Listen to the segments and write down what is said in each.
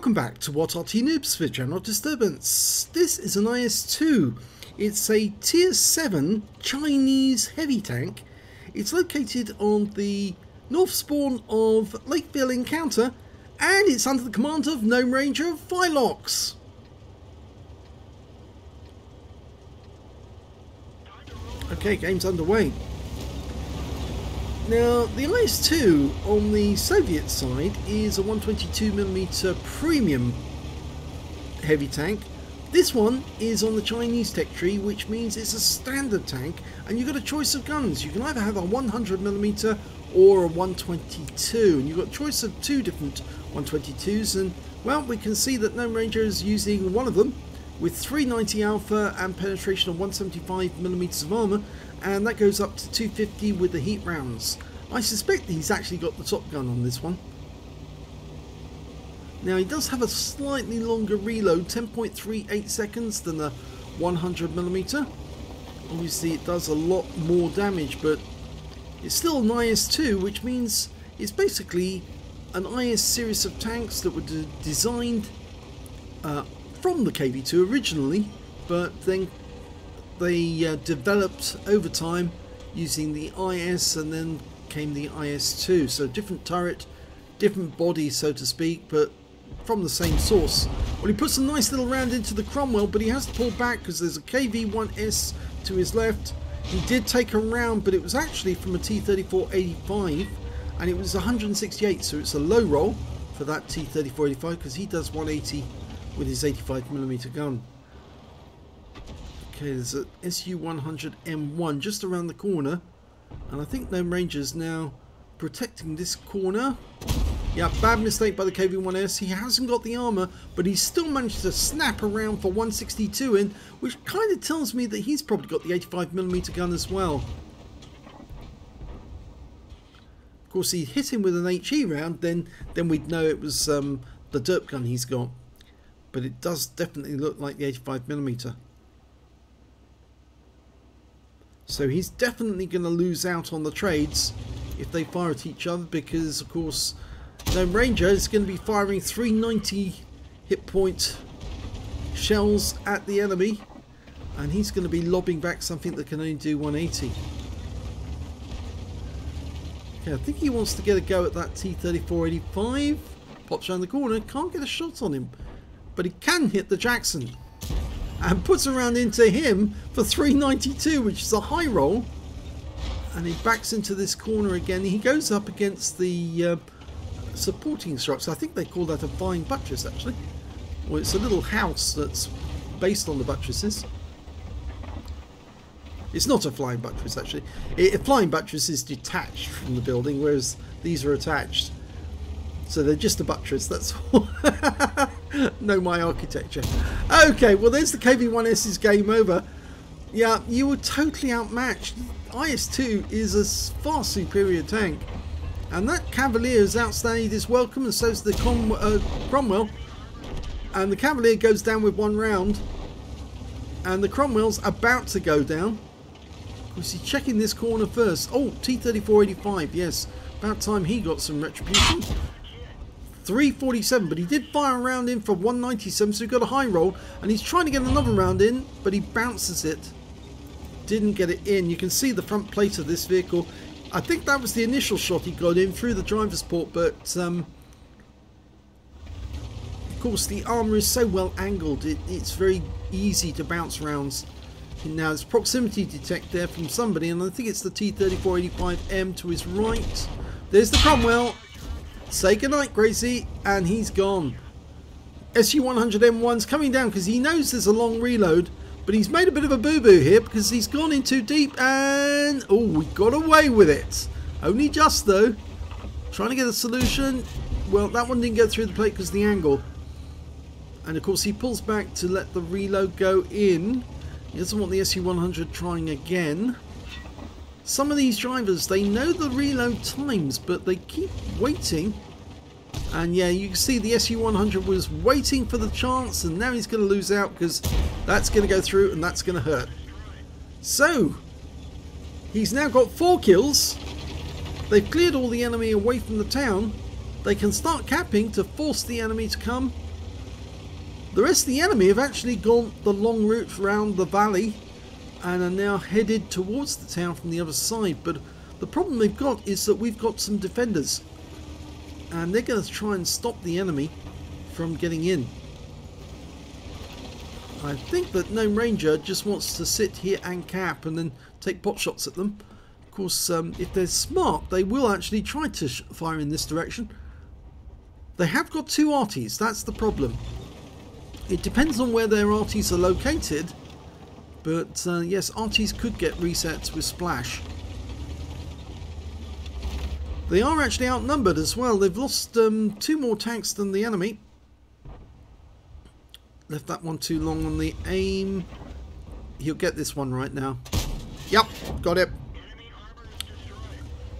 Welcome back to What Arty Noobs for General Disturbance. This is an IS-2. It's a Tier 7 Chinese heavy tank. It's located on the north spawn of Lakeville Encounter, and it's under the command of GnomeRanger FILOX. Okay, game's underway. Now, the IS-2 on the Soviet side is a 122mm premium heavy tank. This one is on the Chinese tech tree, which means it's a standard tank, and you've got a choice of guns. You can either have a 100mm or a 122, and you've got a choice of two different 122s, and well, we can see that GnomeRanger is using one of them with 390 alpha and penetration of 175mm of armour, and that goes up to 250 with the heat rounds. I suspect he's actually got the top gun on this one. Now, he does have a slightly longer reload, 10.38 seconds than the 100mm. Obviously it does a lot more damage, but it's still an IS-2, which means it's basically an IS series of tanks that were designed from the KV-2 originally, but then they developed over time using the IS, and then came the IS-2. So different turret, different body, so to speak, but from the same source. Well, he puts a nice little round into the Cromwell, but he has to pull back because there's a KV-1S to his left. He did take a round, but it was actually from a T-34-85, and it was 168, so it's a low roll for that T-34-85 because he does 180 with his 85mm gun. Okay, there's a Su-100M1 just around the corner, and I think GnomeRanger's now protecting this corner. Yeah, bad mistake by the KV-1S. He hasn't got the armour, but he's still managed to snap around for 162 in, which kind of tells me that he's probably got the 85mm gun as well. Of course, he hit him with an HE round, then we'd know it was the derp gun he's got. But it does definitely look like the 85mm. So he's definitely going to lose out on the trades if they fire at each other, because of course GnomeRanger is going to be firing 390 hit point shells at the enemy, and he's going to be lobbing back something that can only do 180. Okay, I think he wants to get a go at that T-34-85. Pops around the corner, can't get a shot on him, but he can hit the Jackson, and puts a round into him for 392, which is a high roll, and he backs into this corner again. He goes up against the supporting structure. I think they call that a flying buttress, actually. Well, it's a little house that's based on the buttresses. It's not a flying buttress, actually. A flying buttress is detached from the building, whereas these are attached. So they're just a buttress, that's all. Know my architecture. Okay, well, there's the KV-1S's game over. Yeah, you were totally outmatched. IS-2 is a far superior tank. And that Cavalier has outstayed his welcome, and so's the Cromwell. And the Cavalier goes down with one round. And the Cromwell's about to go down. Of course, he's checking this corner first. Oh, T-34-85, yes. About time he got some retribution. 347, but he did fire a round in for 197, so he got a high roll, and he's trying to get another round in, but he bounces it. Didn't get it in. You can see the front plate of this vehicle. I think that was the initial shot he got in through the driver's port, but of course the armour is so well angled, it's very easy to bounce rounds. Now there's proximity detect there from somebody, and I think it's the T-34-85M to his right. There's the Cromwell. Say goodnight, Gracie, and he's gone. Su-100M1's coming down because he knows there's a long reload, but he's made a bit of a boo-boo here because he's gone in too deep, and oh, we got away with it. Only just, though. Trying to get a solution. Well, that one didn't go through the plate because of the angle. And of course he pulls back to let the reload go in. He doesn't want the Su-100 trying again. Some of these drivers, they know the reload times, but they keep waiting. And yeah, you can see the Su-100 was waiting for the chance, and now he's going to lose out because that's going to go through and that's going to hurt. So, he's now got 4 kills. They've cleared all the enemy away from the town. They can start capping to force the enemy to come The rest of the enemy have actually gone the long route around the valley and are now headed towards the town from the other side. But the problem they've got is that we've got some defenders, and they're going to try and stop the enemy from getting in. I think that GnomeRanger just wants to sit here and cap and then take pot shots at them. Of course, if they're smart, they will actually try to fire in this direction. They have got two Artys, that's the problem. It depends on where their Artys are located, but yes, Artys could get resets with Splash. They are actually outnumbered as well. They've lost 2 more tanks than the enemy. Left that one too long on the aim. He'll get this one right now. Yep, got it.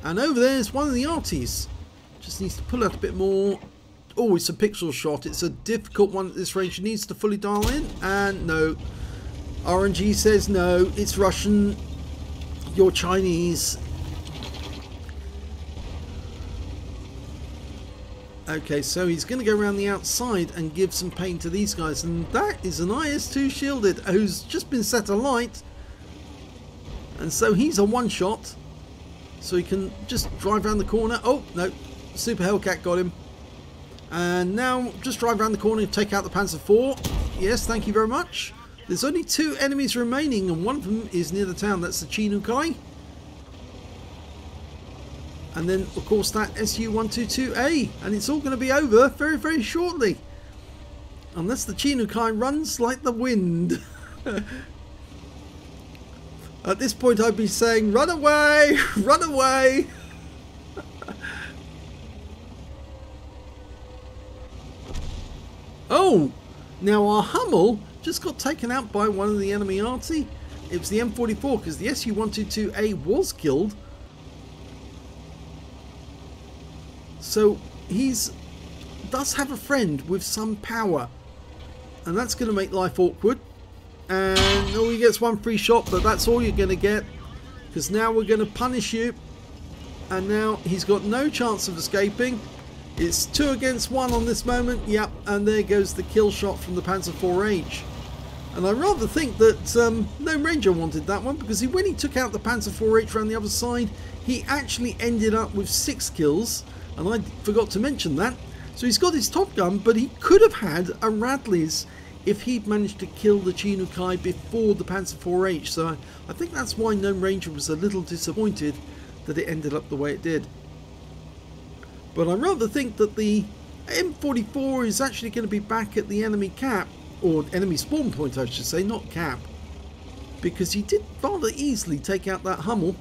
And over there is one of the Artys. Just needs to pull out a bit more. Oh, it's a pixel shot. It's a difficult one at this range. He needs to fully dial in. And no. RNG says no. It's Russian. You're Chinese. Okay, so he's going to go around the outside and give some pain to these guys. And that is an IS-2 shielded who's just been set alight. And so he's a one-shot. So he can just drive around the corner. Oh, no. Super Hellcat got him. And now just drive around the corner and take out the Panzer IV. Yes, thank you very much. There's only 2 enemies remaining, and one of them is near the town. That's the Chinukai. And then, of course, that Su-122A. And it's all going to be over very, very shortly. Unless the Chinukai runs like the wind. At this point, I'd be saying, run away! Run away! Oh! Now our Hummel just got taken out by one of the enemy Arty. It was the M44, because the Su-122A was killed. So does have a friend with some power, and that's going to make life awkward. And oh, he gets one free shot, but that's all you're going to get, because now we're going to punish you. And now he's got no chance of escaping. It's 2 against 1 on this moment. Yep, and there goes the kill shot from the Panzer IV-H. And I rather think that GnomeRanger wanted that one, because when he took out the Panzer IV-H around the other side, he actually ended up with 6 kills. And I forgot to mention that. So he's got his top gun, but he could have had a Radley's if he'd managed to kill the Chinukai before the Panzer IV-H. So I think that's why GnomeRanger was a little disappointed that it ended up the way it did. But I rather think that the M44 is actually going to be back at the enemy cap, or enemy spawn point I should say, not cap, because he did rather easily take out that Hummel.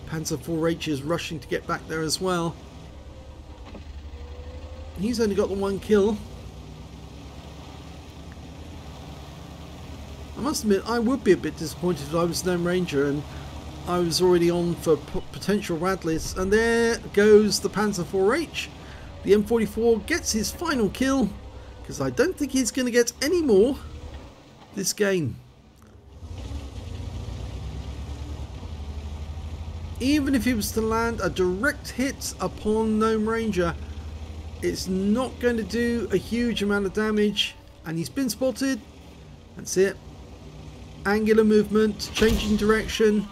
Panzer IV-H is rushing to get back there as well. He's only got the 1 kill. I must admit, I would be a bit disappointed if I was GnomeRanger and I was already on for potential Radleys. And there goes the Panzer IV-H. The M44 gets his final kill, because I don't think he's going to get any more this game. Even if he was to land a direct hit upon GnomeRanger, it's not going to do a huge amount of damage. And he's been spotted. That's it. Angular movement, changing direction.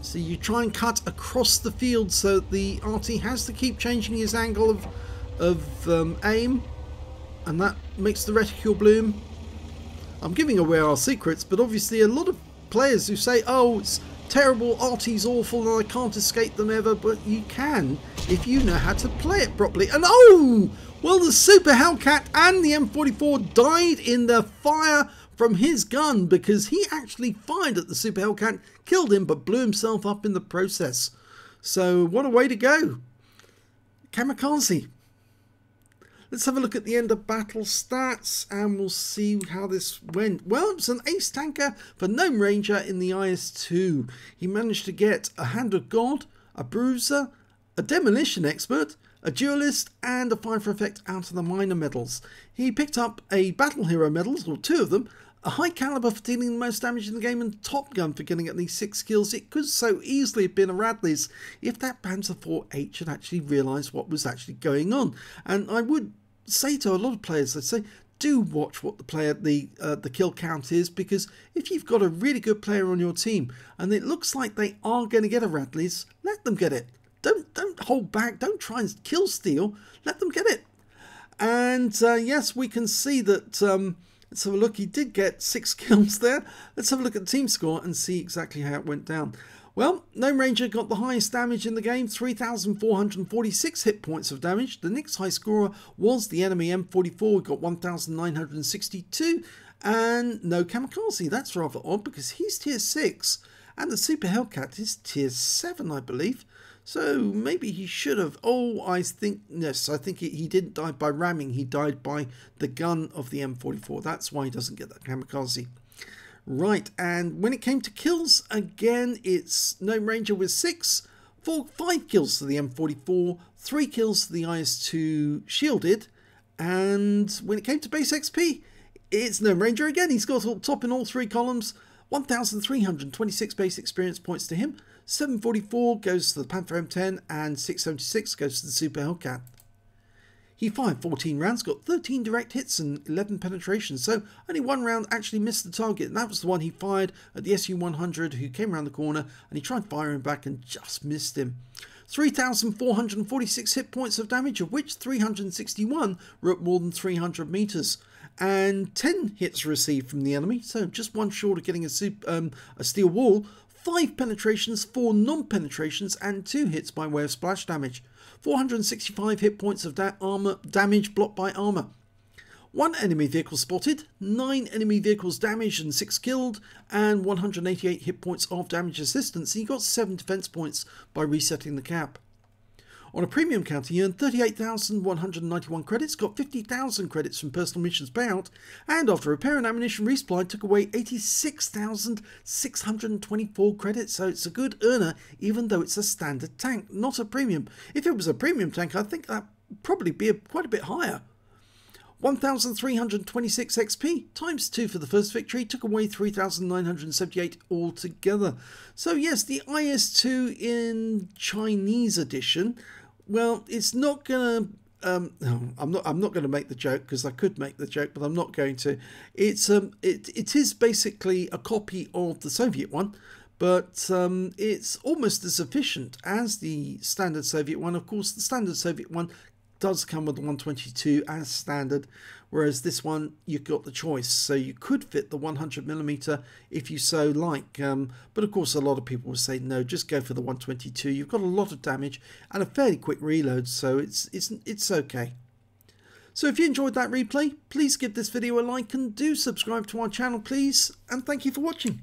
So you try and cut across the field, so the Arty has to keep changing his angle of aim, and that makes the reticule bloom. I'm giving away our secrets, but obviously a lot of players who say, oh, it's terrible, Arty's awful and I can't escape them ever, but you can if you know how to play it properly. And oh, well, the Super Hellcat and the M44 died in the fire from his gun, because he actually fired at the Super Hellcat, killed him, but blew himself up in the process. So what a way to go. Kamikaze. Let's have a look at the end of battle stats and we'll see how this went. Well, it was an ace tanker for GnomeRanger in the IS-2. He managed to get a Hand of God, a Bruiser, a Demolition Expert, a Duelist, and a Fire for Effect out of the minor medals. He picked up a Battle Hero medals, or 2 of them, A high caliber for dealing the most damage in the game and Top Gun for getting at least 6 kills. It could so easily have been a Radley's if that Panzer IV-H had actually realised what was actually going on. And I would say to a lot of players, I'd say, do watch what the kill count is, because if you've got a really good player on your team and it looks like they are going to get a Radley's, let them get it. Don't hold back. Don't try and kill steal. Let them get it. And yes, we can see that. Let's have a look. He did get 6 kills there. Let's have a look at the team score and see exactly how it went down. Well, GnomeRanger got the highest damage in the game, 3,446 hit points of damage. The next high scorer was the enemy M44, got 1,962. And no Kamikaze. That's rather odd because he's tier 6. And the Super Hellcat is tier 7, I believe. So maybe he should have. Oh, I think, yes, I think he didn't die by ramming. He died by the gun of the M44. That's why he doesn't get that Kamikaze. Right, and when it came to kills, again, it's GnomeRanger with 6, 5 kills to the M44, 3 kills to the IS-2 shielded. And when it came to base XP, it's GnomeRanger again. He's got top in all 3 columns. 1,326 base experience points to him. 744 goes to the Panther M10 and 676 goes to the Super Hellcat. He fired 14 rounds, got 13 direct hits and 11 penetrations, so only 1 round actually missed the target, and that was the one he fired at the Su-100 who came around the corner, and he tried firing back and just missed him. 3,446 hit points of damage, of which 361 were at more than 300 meters. And 10 hits received from the enemy, so just 1 short of getting a steel wall. 5 penetrations, 4 non-penetrations, and 2 hits by way of splash damage. 465 hit points of armor damage blocked by armor. 1 enemy vehicle spotted, 9 enemy vehicles damaged and 6 killed, and 188 hit points of damage assistance. He got 7 defense points by resetting the cap. On a premium counter, he earned 38,191 credits, got 50,000 credits from personal missions payout, and after repair and ammunition resupply, took away 86,624 credits. So it's a good earner, even though it's a standard tank, not a premium. If it was a premium tank, I think that'd probably be quite a bit higher. 1,326 XP times 2 for the first victory, took away 3,978 altogether. So yes, the IS-2 in Chinese edition, well, it's not gonna no, I'm not going to make the joke, because I could make the joke, but I'm not going to. It's it is basically a copy of the Soviet one, but it's almost as efficient as the standard Soviet one. Of course, the standard Soviet one does come with the 122 as standard, whereas this one you've got the choice, so you could fit the 100mm if you so like, but of course a lot of people will say no, just go for the 122. You've got a lot of damage and a fairly quick reload, so it's okay. So if you enjoyed that replay, please give this video a like and do subscribe to our channel, please, and thank you for watching.